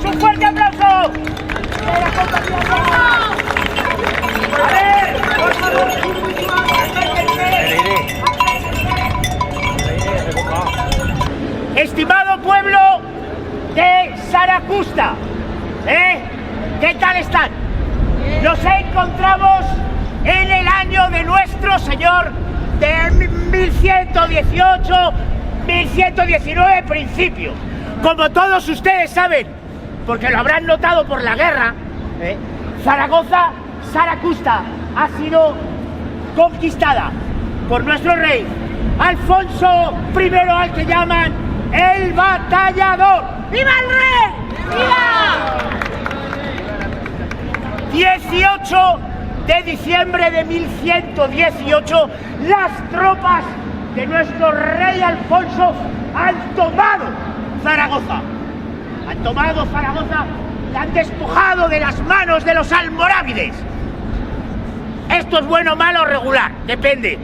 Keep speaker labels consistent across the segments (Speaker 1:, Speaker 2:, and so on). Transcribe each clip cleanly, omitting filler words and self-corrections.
Speaker 1: ¡Un fuerte aplauso! ¡De la compañía! A ver, por favor, estimado pueblo de Saracusta, ¿qué tal están? Nos encontramos en el año de nuestro Señor de 1118, 1119 principio. Como todos ustedes saben, porque lo habrán notado por la guerra, Zaragoza, Saracusta ha sido conquistada por nuestro rey Alfonso I, al que llaman el Batallador. ¡Viva el rey! ¡Viva! 18 de diciembre de 1118, las tropas de nuestro rey Alfonso han tomado Zaragoza. Han tomado Zaragoza y han despojado de las manos de los almorávides. Esto es bueno, malo, regular, depende.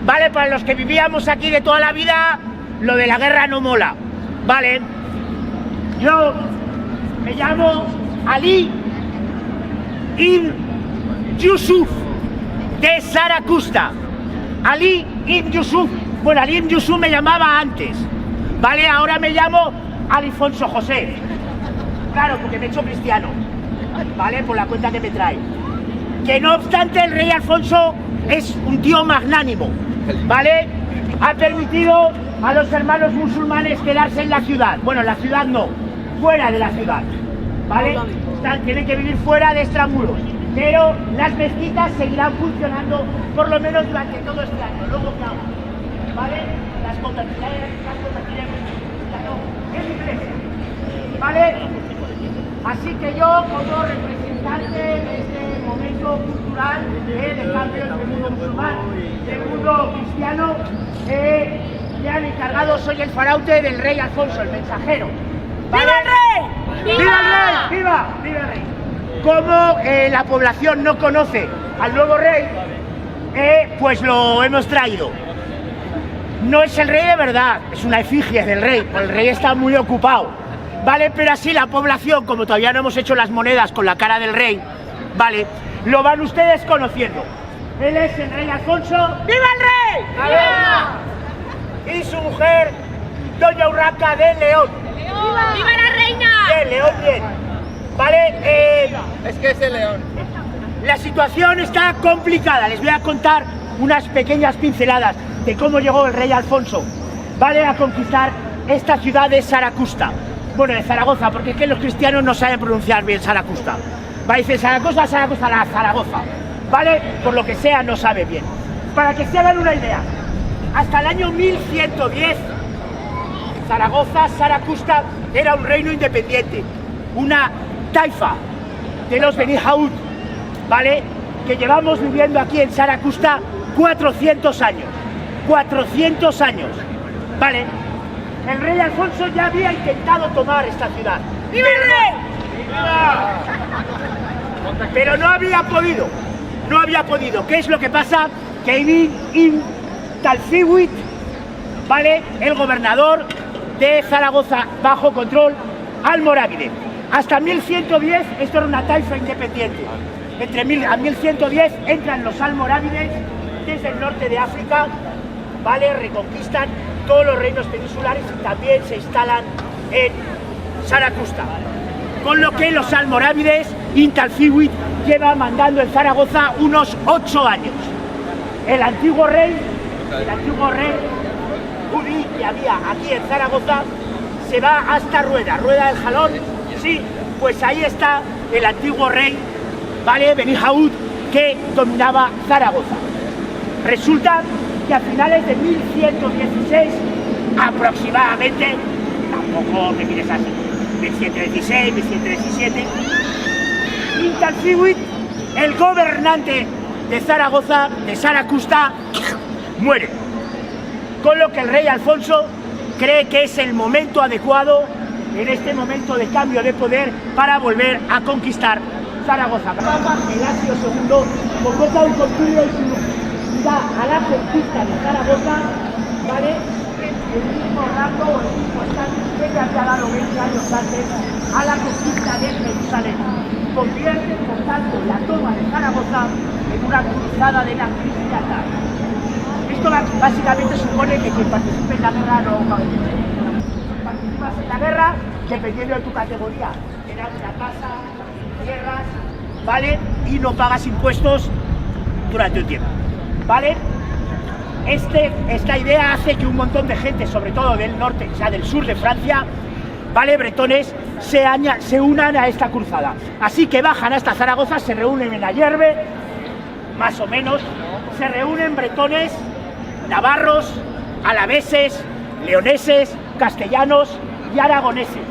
Speaker 1: Vale, para los que vivíamos aquí de toda la vida, lo de la guerra no mola. Vale, yo me llamo Ali ibn Yusuf de Saracusta. Ali ibn Yusuf. Bueno, Ali ibn Yusuf me llamaba antes. Vale, ahora me llamo Alfonso José. Claro, porque me he hecho cristiano. Vale, por la cuenta que me trae. Que no obstante, el rey Alfonso es un tío magnánimo. ¿Vale? Ha permitido a los hermanos musulmanes quedarse en la ciudad. Bueno, en la ciudad no, fuera de la ciudad. ¿Vale? Tienen que vivir fuera de extramuros. Pero las mezquitas seguirán funcionando por lo menos durante todo este año. Luego, claro, ¿vale? Las convertiremos en iglesia. ¿Vale? Así que yo, como representante de este momento cultural de cambio del mundo musulmán, del mundo cristiano, me han encargado, soy el faraute del rey Alfonso, el mensajero. ¿Vale? ¡Viva el rey! ¡Viva el rey! ¡Viva! ¡Viva el rey! Como la población no conoce al nuevo rey, pues lo hemos traído. No es el rey de verdad, es una efigie del rey, el rey está muy ocupado, ¿vale? Pero así la población, como todavía no hemos hecho las monedas con la cara del rey, ¿vale? Lo van ustedes conociendo. Él es el rey Alfonso. ¡Viva el rey! ¡Viva! Y su mujer, doña Urraca de León.
Speaker 2: ¡Viva! ¡Viva la reina!
Speaker 1: Bien, León, bien. ¿Vale?
Speaker 3: Es que es el león.
Speaker 1: La situación está complicada. Les voy a contar unas pequeñas pinceladas de cómo llegó el rey Alfonso, ¿vale?, a conquistar esta ciudad de Saracusta. Bueno, de Zaragoza, porque es que los cristianos no saben pronunciar bien Saracusta. Va a decir Zaragoza, Zaragoza, la Zaragoza, ¿vale? Por lo que sea, no sabe bien. Para que se hagan una idea, hasta el año 1110, Zaragoza, Saracusta, era un reino independiente, una taifa de los Beni Haud, ¿vale?, que llevamos viviendo aquí en Saracusta 400 años. 400 años, ¿vale? El rey Alfonso ya había intentado tomar esta ciudad. ¡Viva el rey! ¡Viva! Pero no había podido, no había podido. ¿Qué es lo que pasa? Que Ibn Talfiwit, ¿vale?, el gobernador de Zaragoza bajo control almorávide. Hasta 1110 esto era una taifa independiente. Entre 1000 a 1110 entran los almorávides desde el norte de África, ¿vale?, reconquistan todos los reinos peninsulares y también se instalan en Saracusta. Con lo que los almorávides, Intalfiwit, lleva mandando en Zaragoza unos 8 años. El antiguo rey Udí, que había aquí en Zaragoza, se va hasta Rueda del Jalón. Sí, pues ahí está el antiguo rey, ¿vale?, Beni Haud, que dominaba Zaragoza. Resulta que a finales de 1116, aproximadamente, tampoco me mires así, 1116, 1117, Intalfiwit, el gobernante de Zaragoza, de Saracusta, muere. Con lo que el rey Alfonso cree que es el momento adecuado, en este momento de cambio de poder, para volver a conquistar Zaragoza. Papa Gelasio II convoca un concilio y da a la conquista de Zaragoza, ¿vale?, el mismo rango o el mismo estatus que le había dado 20 años antes a la conquista de Jerusalén. Convierte, por tanto, la toma de Zaragoza en una cruzada de la cristiandad. Esto básicamente supone que quien participe en la guerra no participas en la guerra, dependiendo de tu categoría, tienes una casa, tierras, ¿vale? Y no pagas impuestos durante un tiempo, ¿vale? Esta idea hace que un montón de gente, sobre todo del norte, o sea, del sur de Francia, ¿vale? Bretones, se unan a esta cruzada. Así que bajan hasta Zaragoza, se reúnen en Ayerbe, más o menos, se reúnen bretones, navarros, alaveses, leoneses, castellanos y aragoneses.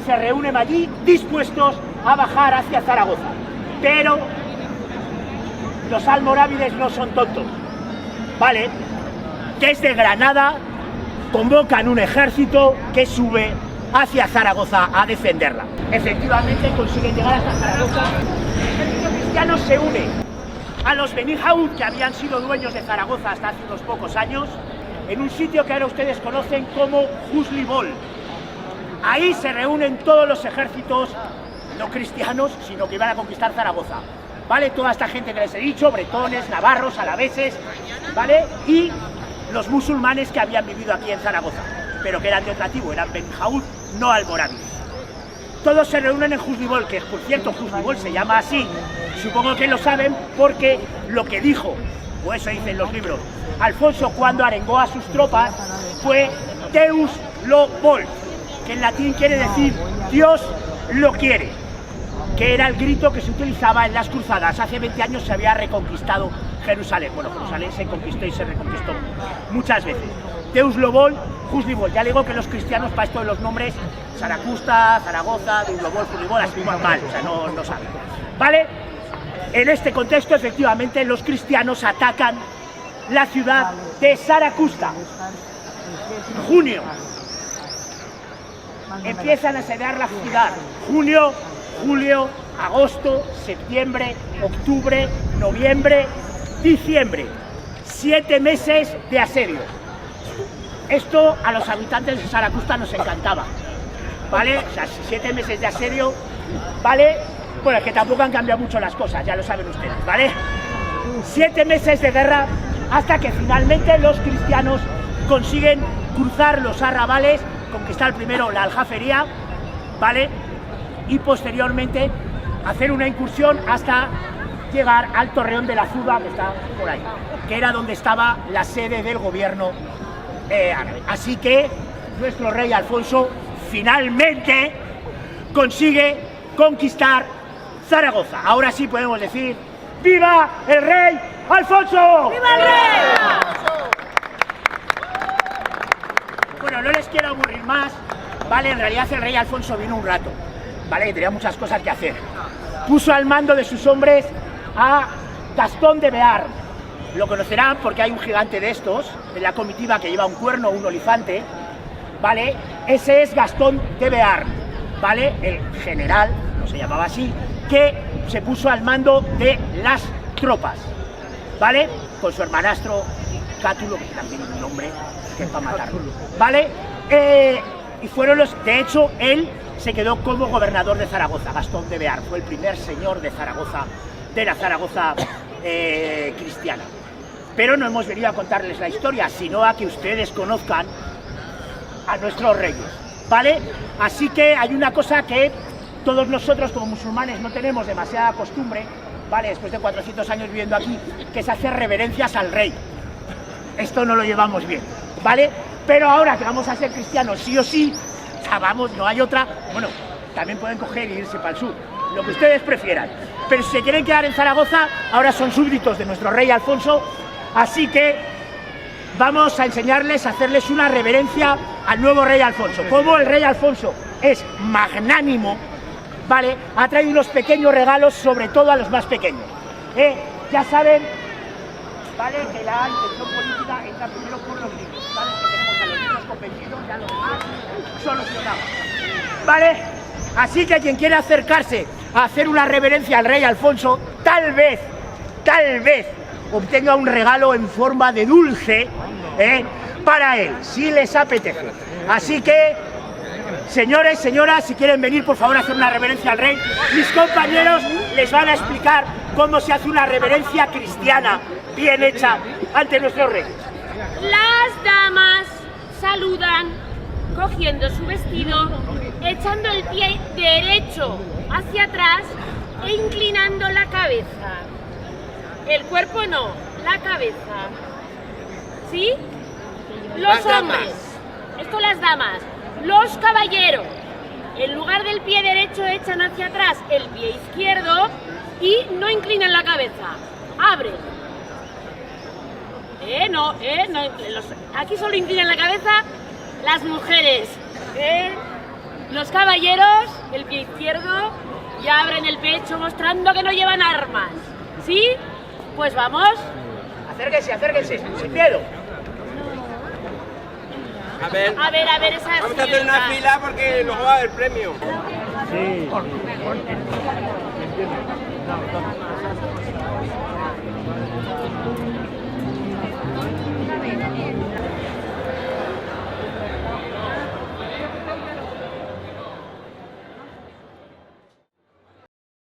Speaker 1: Se reúnen allí dispuestos a bajar hacia Zaragoza. Pero los almorávides no son tontos, ¿vale? Desde Granada convocan un ejército que sube hacia Zaragoza a defenderla. Efectivamente consiguen llegar hasta Zaragoza. El ejército cristiano se une a los Benihaud, que habían sido dueños de Zaragoza hasta hace unos pocos años, en un sitio que ahora ustedes conocen como Husly-Bol. Ahí se reúnen todos los ejércitos no cristianos, sino que iban a conquistar Zaragoza, ¿vale? Toda esta gente que les he dicho, bretones, navarros, alaveses, ¿vale? Y los musulmanes que habían vivido aquí en Zaragoza, pero que eran de otra tribu, eran Benihaud, no almorávides. Todos se reúnen en Husly-Bol, que por cierto Husly-Bol se llama así, supongo que lo saben porque lo que dijo, o eso dicen los libros, Alfonso cuando arengó a sus tropas fue Deus lo volt, que en latín quiere decir Dios lo quiere, que era el grito que se utilizaba en las cruzadas. Hace 20 años se había reconquistado Jerusalén. Bueno, Jerusalén se conquistó y se reconquistó muchas veces. Deus lo vol, Husly-Bol. Ya le digo que los cristianos para esto de los nombres, Saracusta, Zaragoza, Deus lo vol, Husly-Bol, así normal, o sea, no saben. ¿Vale? En este contexto, efectivamente, los cristianos atacan la ciudad de Saracusta. Junio. Empiezan a asediar la ciudad. Junio, julio, agosto, septiembre, octubre, noviembre, diciembre. 7 meses de asedio. Esto a los habitantes de Saracusta nos encantaba, ¿vale? O sea, 7 meses de asedio, ¿vale? Bueno, es que tampoco han cambiado mucho las cosas, ya lo saben ustedes, ¿vale? 7 meses de guerra hasta que finalmente los cristianos consiguen cruzar los arrabales, conquistar primero la Aljafería, ¿vale? Y posteriormente hacer una incursión hasta llegar al Torreón de la Zuba, que está por ahí, que era donde estaba la sede del gobierno árabe. Así que nuestro rey Alfonso finalmente consigue conquistar Zaragoza. Ahora sí podemos decir ¡viva el rey Alfonso!
Speaker 2: ¡Viva el rey!
Speaker 1: Bueno, no les quiero aburrir más, ¿vale? En realidad el rey Alfonso vino un rato, ¿vale? Que tenía muchas cosas que hacer. Puso al mando de sus hombres a Gastón de Bearn. Lo conocerán porque hay un gigante de estos, en la comitiva, que lleva un cuerno, un olifante, ¿vale? Ese es Gastón de Bearn, ¿vale? El general, no se llamaba así, que se puso al mando de las tropas, ¿vale? Con su hermanastro Cátulo, que también es un nombre que es para matarlo, ¿vale? Y fueron los, de hecho, él se quedó como gobernador de Zaragoza. Gastón de Bearn fue el primer señor de Zaragoza, de la Zaragoza cristiana. Pero no hemos venido a contarles la historia, sino a que ustedes conozcan a nuestros reyes, ¿vale? Así que hay una cosa que todos nosotros como musulmanes no tenemos demasiada costumbre, ¿vale? Después de 400 años viviendo aquí, que es hacer reverencias al rey. Esto no lo llevamos bien, ¿vale? Pero ahora que vamos a ser cristianos sí o sí, ya vamos, no hay otra. Bueno, también pueden coger y irse para el sur, lo que ustedes prefieran. Pero si se quieren quedar en Zaragoza, ahora son súbditos de nuestro rey Alfonso, así que vamos a enseñarles a hacerles una reverencia al nuevo rey Alfonso. Como el rey Alfonso es magnánimo, ¿vale? Ha traído unos pequeños regalos, sobre todo a los más pequeños. Ya saben, ¿vale? Que la intención política entra primero por los niños, ¿vale? Que tenemos a los niños convencidos, ya lo demás solucionado, ¿vale? Así que quien quiera acercarse a hacer una reverencia al rey Alfonso, tal vez obtenga un regalo en forma de dulce, para él, si les apetece. Así que, señores, señoras, si quieren venir, por favor, a hacer una reverencia al rey, mis compañeros les van a explicar cómo se hace una reverencia cristiana bien hecha ante nuestro rey.
Speaker 2: Las damas saludan cogiendo su vestido, echando el pie derecho hacia atrás e inclinando la cabeza. El cuerpo no, la cabeza. ¿Sí? Los hombres, esto las damas. Los caballeros, en lugar del pie derecho echan hacia atrás el pie izquierdo y no inclinan la cabeza. Abren. No, aquí solo inclinan la cabeza las mujeres. Los caballeros, el pie izquierdo, y abren el pecho mostrando que no llevan armas. ¿Sí? Pues vamos.
Speaker 1: Acérquense, acérquense, sin miedo.
Speaker 3: A ver,
Speaker 2: esa
Speaker 3: vamos a hacer una fila porque luego va a haber premio.
Speaker 1: Sí.